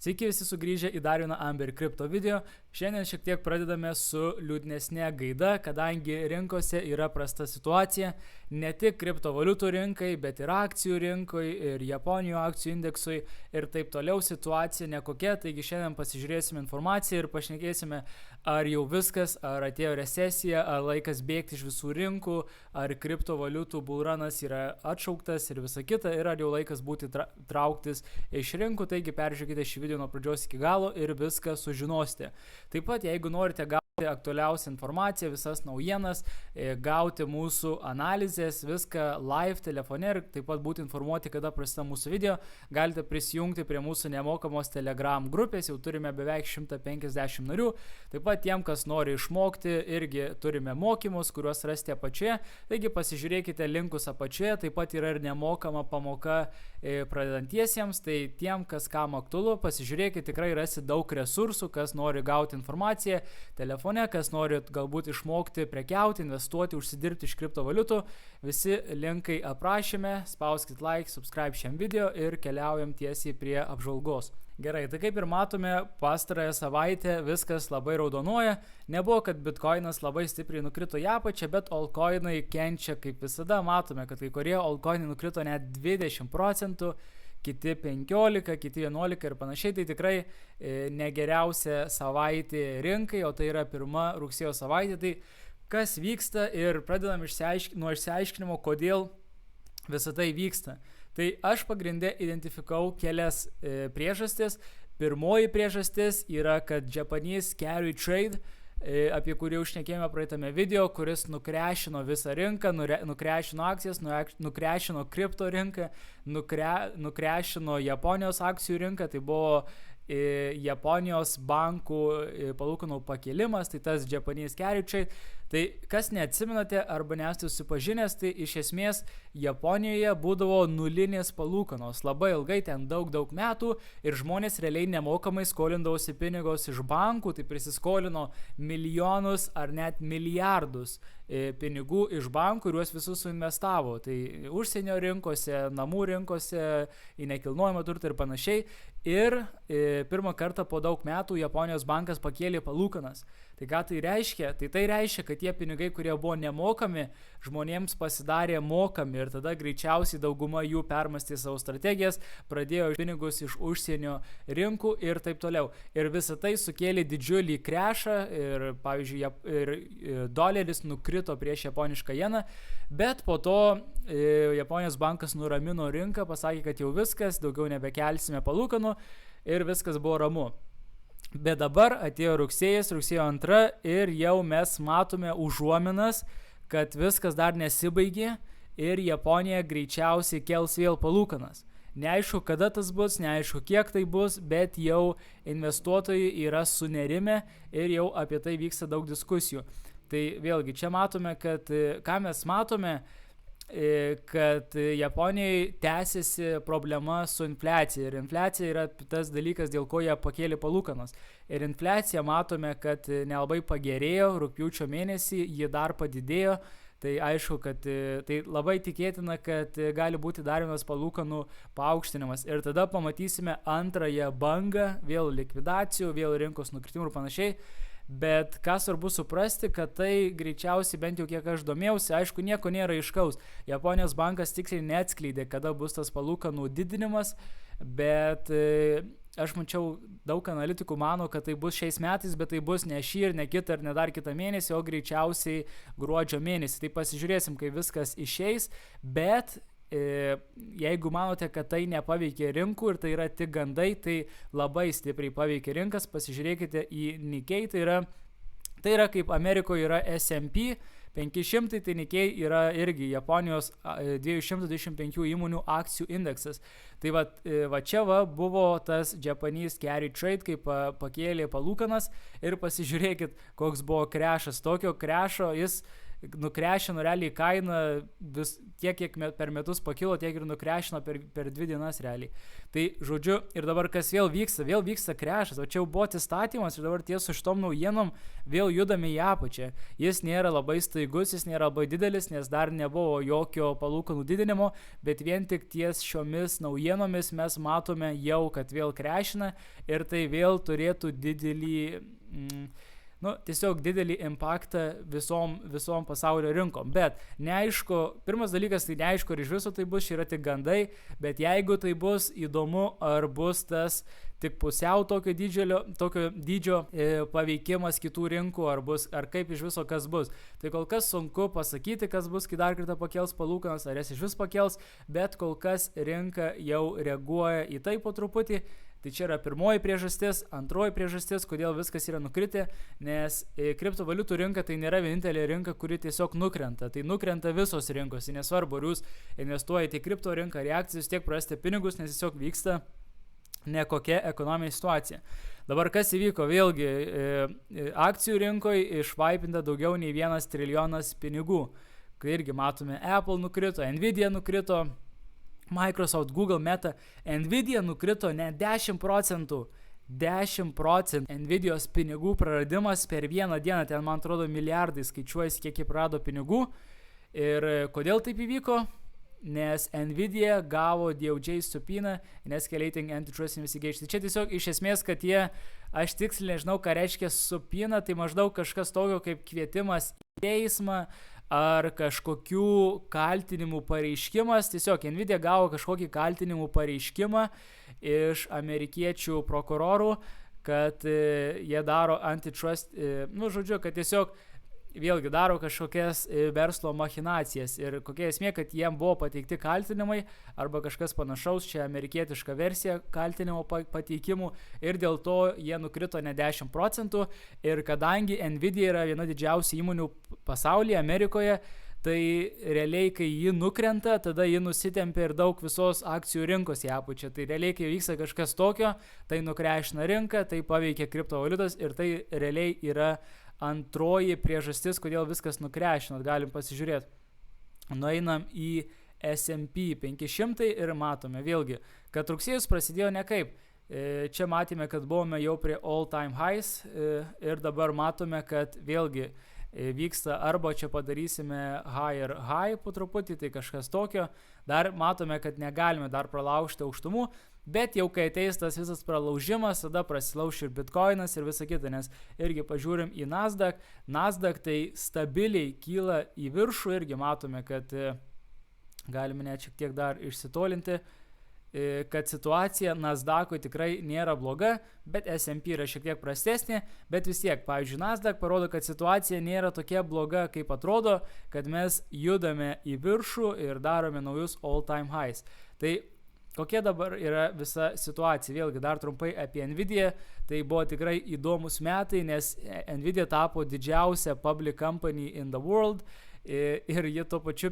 Sveiki visi sugrįžę į dar vieną Amber Crypto video. Šiandien šiek tiek pradedame su liūdnesnė gaida, kadangi rinkose yra prasta situacija. Ne tik kriptovaliutų rinkai, bet ir akcijų rinkai, ir Japonijos akcijų indeksui ir taip toliau situacija nekokia. Taigi šiandien pasižiūrėsime informaciją ir pašnekėsime, ar jau viskas, ar atėjo recesija, ar laikas bėgti iš visų rinkų, ar kriptovaliutų bullrunas yra atšauktas ir visa kita, ir ar jau laikas būti trauktis iš rinkų. Taigi peržiūrėkite šį video nuo pradžios iki galo ir viską sužinosite. Taip pat, jeigu norite gauti aktualiausią informaciją, visas naujienas, gauti mūsų analizės, viską live telefone ir taip pat būti informuoti, kada prasideda mūsų video, galite prisijungti prie mūsų nemokamos Telegram grupės, jau turime beveik 150 narių. Taip pat tiem, kas nori išmokti, irgi turime mokymus, kuriuos rasite apačioje, taigi pasižiūrėkite linkus apačioje, taip pat yra ir nemokama pamoka pradedantiesiems, tai tiem, kas kam aktualu, pasižiūrėkite, tikrai rasite daug resursų, kas nori gauti informaciją telefone, kas nori galbūt išmokti prekiauti, investuoti, užsidirbti iš kriptovaliutų, visi linkai aprašyme, spauskit like, subscribe šiam video ir keliaujam tiesiai prie apžvalgos. Gerai, tai kaip ir matome, pastarąją savaitę viskas labai raudonuoja. Nebuvo, kad bitcoinas labai stipriai nukrito į apačią, bet altcoinai kenčia kaip visada. Matome, kad kai kurie altcoinai nukrito net 20%, kiti 15%, kiti 11% ir panašiai. Tai tikrai negeriausia savaitė rinkai, o tai yra pirma rugsėjo savaitė. Tai kas vyksta ir pradedam nuo išsiaiškinimo, kodėl visą tai vyksta. Tai aš pagrindė identifikau kelias priežastis. Pirmoji priežastis yra, kad Japanese Carry Trade, apie kurį jau šnekėjome praeitame video, kuris nukrešino visą rinką, nukrešino akcijas, nukrešino kripto rinką, nukrešino Japonijos akcijų rinką, tai buvo Japonijos bankų palūkanų pakėlimas, tai tas Japanese Carry Trade. Tai kas neatsimenate arba nesate susipažinęs, tai iš esmės Japonijoje būdavo nulinės palūkanos labai ilgai, ten daug metų ir žmonės realiai nemokamai skolindavosi pinigus iš bankų, tai prisiskolino milijonus ar net milijardus pinigų iš bankų ir juos visus suinvestavo. Tai užsienio rinkose, namų rinkose, į nekilnojamą turtą ir panašiai. Ir pirmą kartą po daug metų Japonijos bankas pakėlė palūkanas. Tai ką tai reiškia? Tai reiškia, kad tie pinigai, kurie buvo nemokami, žmonėms pasidarė mokami ir tada greičiausiai dauguma jų permastė savo strategijas, pradėjo pinigus iš užsienio rinkų ir taip toliau. Ir visa tai sukėlė didžiulį krešą ir, pavyzdžiui, doleris nukrito prieš japonišką jeną, bet po to Japonijos bankas nuramino rinką, pasakė, kad jau viskas, daugiau nebekelsime palūkanų ir viskas buvo ramu. Bet dabar atėjo rugsėjo 2 ir jau mes matome užuominas, kad viskas dar nesibaigė ir Japonija greičiausiai kels vėl palūkanas. Neaišku, kada tas bus, neaišku, kiek tai bus, bet jau investuotojai yra sunerime ir jau apie tai vyksta daug diskusijų. Tai vėlgi, čia matome, kad ką mes matome, kad Japonijai tęsiasi problema su infliacija ir infliacija yra tas dalykas, dėl ko jie pakėlė palūkanas. Ir infliacija matome, kad nelabai pagerėjo, rugpjūčio mėnesį ji dar padidėjo, tai aišku, kad tai labai tikėtina, kad gali būti dar vienas palūkanų paaukštinimas ir tada pamatysime antrąją bangą, vėl likvidacijų, vėl rinkos nukritimų ir panašiai. Bet ką svarbu suprasti, kad tai greičiausiai, bent jau kiek aš domėjausi, aišku, nieko nėra aiškaus. Japonijos bankas tiksliai neatskleidė, kada bus tas palūkanų didinimas, bet aš mačiau, daug analitikų mano, kad tai bus šiais metais, bet tai bus ne šį ir ne kitą ir ne dar kitą mėnesį, o greičiausiai gruodžio mėnesį. Tai pasižiūrėsim, kai viskas išeis, bet jeigu manote, kad tai nepaveikė rinkų ir tai yra tik gandai, tai labai stipriai paveikė rinkas. Pasižiūrėkite į Nikkei, tai yra kaip Amerikoje yra S&P 500, tai Nikkei yra irgi Japonijos 225 įmonių akcijų indeksas. Tai va čia buvo tas Japanese Carry Trade, kaip pakėlė palūkanas ir pasižiūrėkit, koks buvo krešas. Tokio krešo jis nukrešino realiai kainą vis tiek, kiek per metus pakilo, tiek ir nukrešino per 2 dienas realiai. Tai žodžiu, ir dabar kas vėl vyksta krešas, o čia jau buvo atsistatymas ir dabar ties su šitom naujienom vėl judame į apačią. Jis nėra labai staigus, jis nėra labai didelis, nes dar nebuvo jokio palūkanų didinimo, bet vien tik ties šiomis naujienomis mes matome jau, kad vėl krešina ir tai vėl turėtų tiesiog didelį impaktą visom pasaulio rinkom. Bet neaišku, pirmas dalykas, tai neaišku, ar iš viso tai bus, čia yra tik gandai, bet jeigu tai bus įdomu, ar bus tas tik pusiau tokio dydžio paveikimas kitų rinkų, ar kaip iš viso kas bus. Tai kol kas sunku pasakyti, kas bus, kai dar kartą pakels palūkanas, ar jas iš vis pakels, bet kol kas rinka jau reaguoja į tai po truputį. Tai čia yra pirmoji priežastis, antroji priežastis, kodėl viskas yra nukritę, nes kriptovaliutų rinka tai nėra vienintelė rinka, kuri tiesiog nukrenta. Tai nukrenta visos rinkos, nesvarbu, ar jūs investuojate į kripto rinką, reakcijus tiek prarasite pinigus, nes tiesiog vyksta nekokia ekonominė situacija. Dabar kas įvyko? Vėlgi, akcijų rinkoje išvaipinta daugiau nei 1 trilijonas pinigų. Kai irgi matome, Apple nukrito, Nvidia nukrito, Microsoft, Google, Meta, Nvidia nukrito ne 10%. 10% Nvidios pinigų praradimas per vieną dieną, ten man atrodo milijardai skaičiuojasi, kiek jie prarado pinigų. Ir kodėl taip įvyko? Nes Nvidia gavo DOJ subpoena, Escalating Antitrust Investigation. Čia tiesiog iš esmės, kad aš tiksliai nežinau, ką reiškia subpoena, tai maždaug kažkas tokio kaip kvietimas į teismą, ar kažkokių kaltinimų pareiškimas. Tiesiog Nvidia gavo kažkokį kaltinimų pareiškimą iš amerikiečių prokurorų, kad jie daro antitrust, kad tiesiog vėlgi daro kažkokias verslo machinacijas. Ir kokia esmė, kad jiem buvo pateikti kaltinimai arba kažkas panašaus, čia amerikietiška versija kaltinimo pateikimų, ir dėl to jie nukrito ne 10%. Ir kadangi Nvidia yra viena didžiausių įmonių pasaulyje, Amerikoje, tai realiai, kai ji nukrenta, tada ji nusitempia ir daug visos akcijų rinkos į apačią. Tai realiai, kai vyksta kažkas tokio, tai nukrešina rinką, tai paveikia kriptovaliutas ir tai realiai yra antroji priežastis, kodėl viskas nukrešino. Galim pasižiūrėti. Nueinam į S&P 500 ir matome vėlgi, kad rugsėjus prasidėjo nekaip. Čia matėme, kad buvome jau prie all time highs ir dabar matome, kad vėlgi vyksta arba čia padarysime higher high po truputį, tai kažkas tokio. Dar matome, kad negalime dar pralaužti aukštumų, bet jau kai ateis tas visas pralaužimas, tada prasilauš ir bitcoinas ir visa kita, nes irgi pažiūrim į Nasdaq. Nasdaq tai stabiliai kyla į viršų, irgi matome, kad galime net šiek tiek dar išsitolinti, kad situacija Nasdaq'ui tikrai nėra bloga, bet S&P yra šiek tiek prastesnė, bet vis tiek, pavyzdžiui, Nasdaq parodo, kad situacija nėra tokia bloga, kaip atrodo, kad mes judame į viršų ir darome naujus all time highs. Tai kokia dabar yra visa situacija? Vėlgi dar trumpai apie Nvidia. Tai buvo tikrai įdomus metai, nes Nvidia tapo didžiausia public company in the world. Ir jie tuo pačiu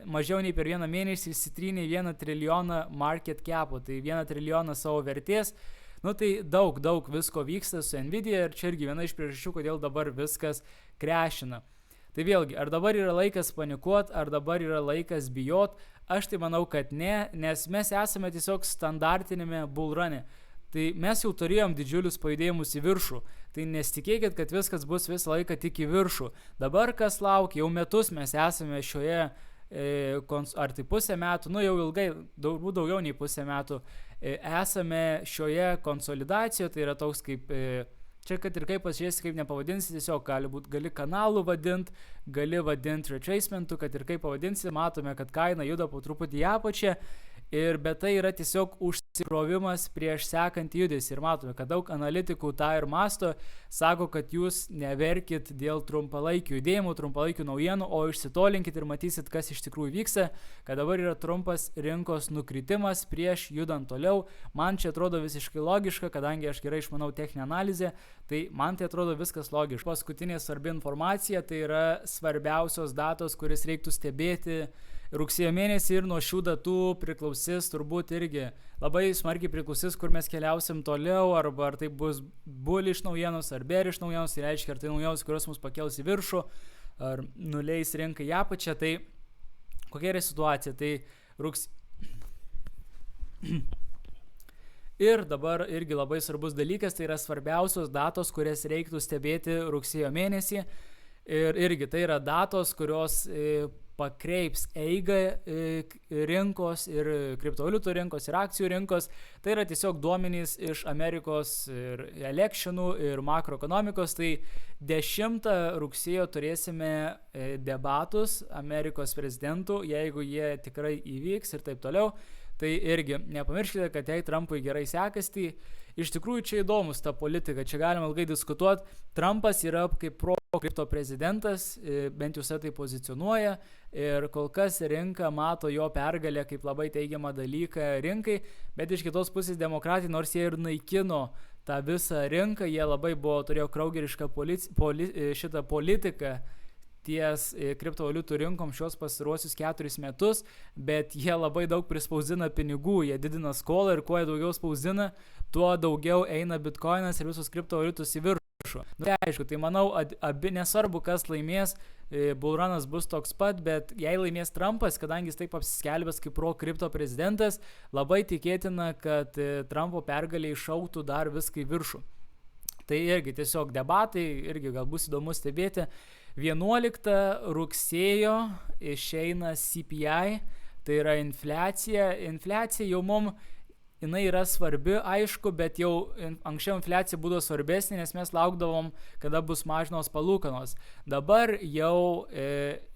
mažiau nei per vieną mėnesį įsitrynė 1 trilijoną market cap'o, tai 1 trilijoną savo vertės. Tai daug visko vyksta su Nvidia ir čia irgi viena iš priežasčių, kodėl dabar viskas krešina. Tai vėlgi, ar dabar yra laikas panikuot, ar dabar yra laikas bijot? Aš tai manau, kad ne, nes mes esame tiesiog standartinėme bullrun'e. Tai mes jau turėjom didžiulius pajudėjimus į viršų. Tai nesitikėkit, kad viskas bus visą laiką tik į viršų. Dabar kas laukia, jau metus mes esame šioje, ar tai pusę metų, jau ilgai, daugiau nei pusę metų, esame šioje konsolidacijoje, tai yra toks kaip, čia kad ir kaip pasižiūrėsi, kaip nepavadinsi, tiesiog gali kanalų vadinti, gali vadinti retracementu, kad ir kaip pavadinsi, matome, kad kaina juda po truputį į apačią. Bet tai yra tiesiog užsikrovimas prieš sekantį judesį. Ir matome, kad daug analitikų tą ir masto, sako, kad jūs neverkit dėl trumpalaikių judėjimų, trumpalaikių naujienų, o išsitolinkit ir matysit, kas iš tikrųjų vyksta, kad dabar yra trumpas rinkos nukritimas prieš judant toliau. Man čia atrodo visiškai logiška, kadangi aš gerai išmanau techninę analizę, tai man tai atrodo viskas logiška. Paskutinė svarbi informacija, tai yra svarbiausios datos, kuris reiktų stebėti rugsėjo mėnesį, ir nuo šių datų priklausys turbūt irgi labai smarkiai priklausys, kur mes keliausim toliau, arba ar tai bus bullish naujienos ar bearish naujienos, tai reiškia, ar tai naujienos, kurios mus pakels į viršų, ar nuleis rinką į apačią. Tai kokia yra situacija? Tai Ir dabar irgi labai svarbus dalykas, tai yra svarbiausios datos, kurias reiktų stebėti rugsėjo mėnesį. Ir irgi tai yra datos, kurios pakreips eigą rinkos ir kriptovaliutų rinkos ir akcijų rinkos. Tai yra tiesiog duomenys iš Amerikos ir electionų ir makroekonomikos. Tai 10 rugsėjo turėsime debatus Amerikos prezidentų, jeigu jie tikrai įvyks ir taip toliau. Tai irgi nepamirškite, kad jei Trumpui gerai sekasi, tai iš tikrųjų čia įdomus ta politika, čia galima ilgai diskutuoti. Trumpas yra kaip pro-kripto prezidentas, bent jau tai pozicionuoja, ir kol kas rinka mato jo pergalę kaip labai teigiamą dalyką rinkai, bet iš kitos pusės demokratai, nors jie ir naikino tą visą rinką, jie labai turėjo kraugerišką šitą politiką ties kriptovaliutų rinkom šios pastaruosius 4 metus, bet jie labai daug prispausdina pinigų, jie didina skolą ir kuo jie daugiau spausdina, tuo daugiau eina bitcoinas ir visus kriptovaliutus į viršų. Tai aišku, tai manau, abi nesvarbu, kas laimės, bullrunas bus toks pat, bet jei laimės Trumpas, kadangi jis taip apsiskelbęs kaip pro-kripto prezidentas, labai tikėtina, kad Trumpo pergalė išauktų dar viską į viršų. Tai irgi tiesiog debatai, irgi gal bus įdomu stebėti. 11 rugsėjo išeina CPI, tai yra infliacija. Infliacija jau jinai yra svarbi, aišku, bet jau anksčiau infliacija būdavo svarbesnė, nes mes laukdavom, kada bus mažinos palūkanos. Dabar jau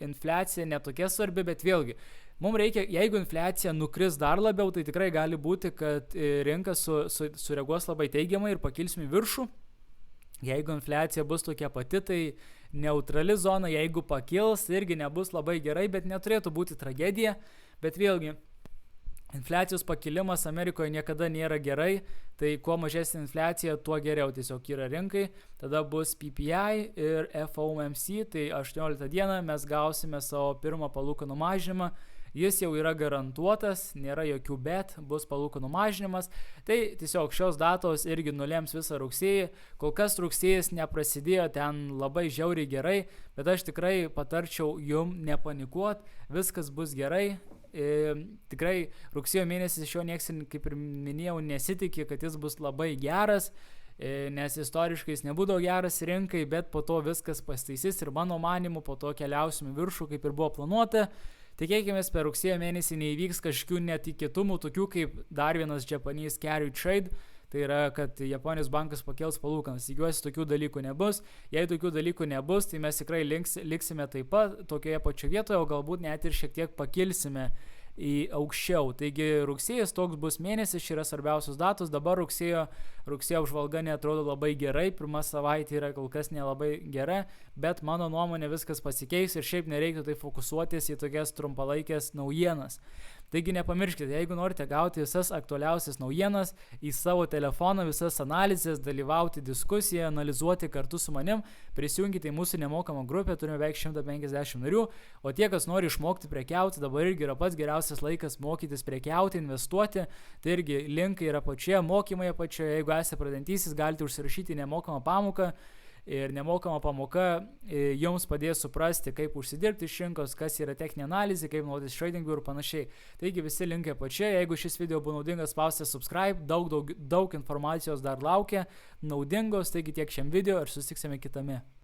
infliacija netokia svarbi, bet vėlgi, mums reikia, jeigu infliacija nukris dar labiau, tai tikrai gali būti, kad rinka sureaguos labai teigiamai ir pakilsim į viršų. Jeigu infliacija bus tokia pati, tai neutrali zona, jeigu pakils, irgi nebus labai gerai, bet neturėtų būti tragedija. Bet vėlgi, infliacijos pakilimas Amerikoje niekada nėra gerai, tai kuo mažesnė infliacija, tuo geriau tiesiog yra rinkai. Tada bus PPI ir FOMC, tai 18 dieną mes gausime savo pirmą palūkanų mažinimą. Jis jau yra garantuotas, nėra jokių bet, bus palūkanų mažinimas. Tai tiesiog šios datos irgi nulems visą rugsėjį. Kol kas rugsėjas neprasidėjo ten labai žiauriai gerai, bet aš tikrai patarčiau jum nepanikuot, viskas bus gerai. Tikrai rugsėjo mėnesį iš jo nieks, kaip ir minėjau, nesitikė, kad jis bus labai geras, nes istoriškai jis nebūdavo geras rinkai, bet po to viskas pastaisys ir mano manimu po to keliausim į viršų, kaip ir buvo planuota. Tikėkime, per rugsėjo mėnesį neįvyks kažkokių netikėtumų, tokių kaip dar vienas Japanese carry trade, tai yra, kad Japonijos bankas pakels palūkanas. Tikiuosi, tokių dalykų nebus. Jei tokių dalykų nebus, tai mes tikrai liksime taip pat tokioje pačioje vietoje, o galbūt net ir šiek tiek pakilsime į aukščiau. Taigi rugsėjas toks bus mėnesis, čia yra svarbiausios datos. Dabar rugsėjo apžvalga neatrodo labai gerai, pirma savaitė yra kol kas nelabai gera, bet mano nuomonė viskas pasikeis ir šiaip nereiktų tai fokusuotis į tokias trumpalaikės naujienas. Taigi nepamirškite, jeigu norite gauti visas aktualiausias naujienas į savo telefoną, visas analizės, dalyvauti diskusiją, analizuoti kartu su manim, prisijungite į mūsų nemokamą grupę, turime beveik 150 narių, o tie, kas nori išmokti prekiauti, dabar irgi yra pats geriausias laikas mokytis prekiauti, investuoti, tai irgi linkai yra apačioje, mokymai apačioje, jeigu esate pradedantysis, galite užsirašyti nemokamą pamoką. Ir nemokama pamoka jums padės suprasti, kaip užsidirbti iš rinkos, kas yra techninė analizė, kaip naudotis tradingu ir panašiai. Taigi visi linkai apačioje, jeigu šis video buvo naudingas, spauskite subscribe, daug informacijos dar laukia, naudingos, taigi tiek šiam video ir susitiksime kitame.